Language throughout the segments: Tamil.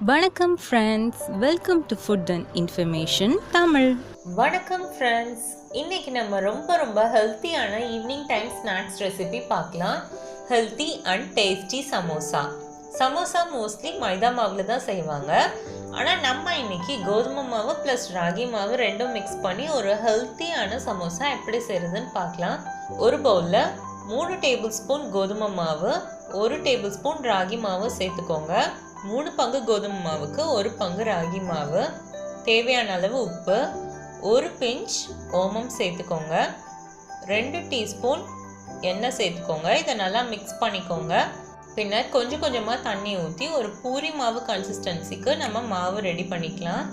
வணக்கம் friends, welcome to food and information Tamil. வணக்கம் ஃப்ரெண்ட்ஸ், இன்னைக்கு நம்ம ரொம்ப ஹெல்த்தியான ஈவினிங் டைம் ஸ்நாக்ஸ் ரெசிபி பார்க்கலாம். Healthy and tasty samosa. Samosa mostly மைதா மாவில் தான் செய்வாங்க. ஆனால் நம்ம இன்னைக்கு கோதுமை மாவு ப்ளஸ் ராகி மாவு ரெண்டும் மிக்ஸ் பண்ணி ஒரு ஹெல்த்தியான சமோசா எப்படி செய்கிறதுன்னு பார்க்கலாம். ஒரு பவுலில் 3 டேபிள் ஸ்பூன் கோதுமை மாவு, 1 டேபிள் ஸ்பூன் ராகி மாவு சேர்த்துக்கோங்க. 3 பங்கு கோதுமை மாவுக்கு 1 பங்கு ராகி மாவு, தேவையான அளவு உப்பு, 1 பிஞ்ச் ஓமம் சேர்த்துக்கோங்க, 2 டீஸ்பூன் எண்ணெய் சேர்த்துக்கோங்க. இதை நல்லா மிக்ஸ் பண்ணிக்கோங்க. பின்னர் கொஞ்சம் கொஞ்சமாக தண்ணி ஊற்றி ஒரு பூரி மாவு கன்சிஸ்டன்சிக்கு நம்ம மாவு ரெடி பண்ணிக்கலாம்.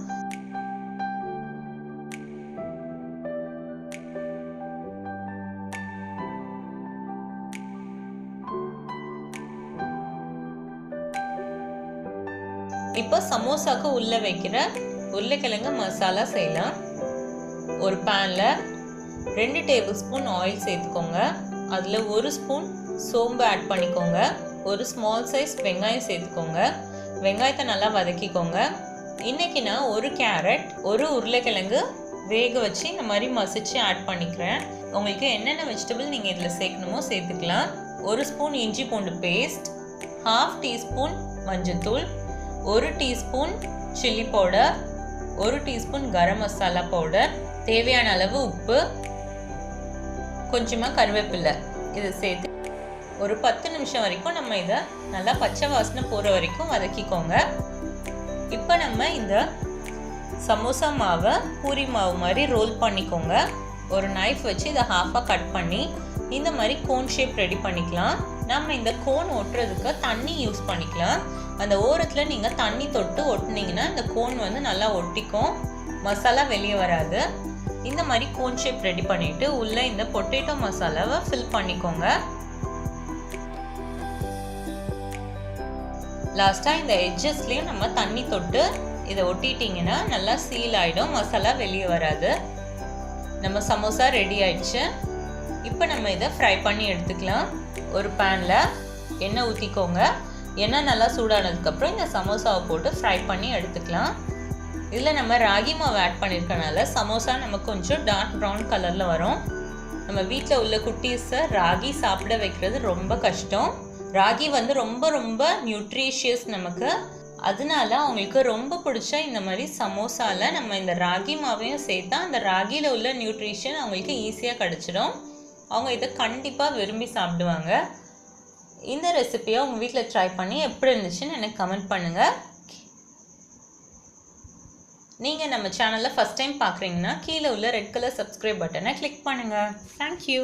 இப்போ சமோசாக்கு உள்ளே வைக்கிற உருளைக்கிழங்கு மசாலா செய்யலாம். ஒரு பேனில் 2 டேபிள் ஸ்பூன் ஆயில் சேர்த்துக்கோங்க. அதில் 1 ஸ்பூன் சோம்பு ஆட் பண்ணிக்கோங்க. ஒரு ஸ்மால் சைஸ் வெங்காயம் சேர்த்துக்கோங்க. வெங்காயத்தை நல்லா வதக்கிக்கோங்க. இன்றைக்கி நான் 1 கேரட், 1 உருளைக்கிழங்கு வேக வச்சு இந்த மாதிரி மசிச்சு ஆட் பண்ணிக்கிறேன். உங்களுக்கு என்னென்ன வெஜிடபிள் நீங்கள் இதில் சேர்க்கணுமோ சேர்த்துக்கலாம். 1 ஸ்பூன் இஞ்சி பூண்டு பேஸ்ட், 1/2 டீஸ்பூன் மஞ்சள்தூள், 1 teaspoon chilli powder, 1 teaspoon garam masala powder, தேவையான அளவு உப்பு, கொஞ்சமாக கருவேப்பிலை இதை சேர்த்து ஒரு 10 நிமிஷம் வரைக்கும் நம்ம இதை நல்லா பச்சை வாசனை போகிற வரைக்கும் வதக்கிக்கோங்க. இப்போ நம்ம இந்த சமோசா மாவை பூரி மாவு மாதிரி ரோல் பண்ணிக்கோங்க. ஒரு நைஃப் வச்சு இதை ஹாஃபாக கட் பண்ணி இந்த மாதிரி கோன் ஷேப் ரெடி பண்ணிக்கலாம். நம்ம இந்த கோன் ஒட்டுறதுக்கு தண்ணி யூஸ் பண்ணிக்கலாம். அந்த ஓரத்தில் நீங்கள் தண்ணி தொட்டு ஒட்டினீங்கன்னா இந்த கோன் வந்து நல்லா ஒட்டிக்கும், மசாலா வெளியே வராது. இந்த மாதிரி கோன் ஷேப் ரெடி பண்ணிவிட்டு உள்ளே இந்த பொட்டேட்டோ மசாலாவை ஃபில் பண்ணிக்கோங்க. லாஸ்ட்டாக இந்த எட்ஜஸ்லேயும் நம்ம தண்ணி தொட்டு இதை ஒட்டிட்டிங்கன்னா நல்லா சீல் ஆகிடும், மசாலா வெளியே வராது. நம்ம சமோசா ரெடி ஆயிடுச்சு. இப்போ நம்ம இதை ஃப்ரை பண்ணி எடுத்துக்கலாம். ஒரு பேனில் எண்ணெய் ஊற்றிக்கோங்க. எண்ணெய் நல்லா சூடானதுக்கப்புறம் இந்த சமோசாவை போட்டு ஃப்ரை பண்ணி எடுத்துக்கலாம். இதில் நம்ம ராகி மாவு ஆட் பண்ணியிருக்கனால சமோசா நமக்கு கொஞ்சம் டார்க் ப்ரௌன் கலரில் வரும். நம்ம வீட்டில் உள்ள குட்டீஸை ராகி சாப்பிட வைக்கிறது ரொம்ப கஷ்டம். ராகி வந்து ரொம்ப நியூட்ரிஷியஸ் நமக்கு. அதனால அவங்களுக்கு ரொம்ப பிடிச்ச இந்த மாதிரி சமோசாவில் நம்ம இந்த ராகி மாவையும் சேர்த்தா அந்த ராகியில் உள்ள நியூட்ரிஷன் அவங்களுக்கு ஈஸியாக கிடச்சிடும். அவங்க இதை கண்டிப்பாக விரும்பி சாப்பிடுவாங்க. இந்த ரெசிபியை உங்கள் வீட்டில் ட்ரை பண்ணி எப்படி இருந்துச்சுன்னு எனக்கு கமெண்ட் பண்ணுங்கள். நீங்கள் நம்ம சேனலில் ஃபஸ்ட் டைம் பார்க்குறீங்கன்னா கீழே உள்ள ரெட் கலர் சப்ஸ்கிரைப் பட்டனை கிளிக் பண்ணுங்கள். தேங்க்யூ.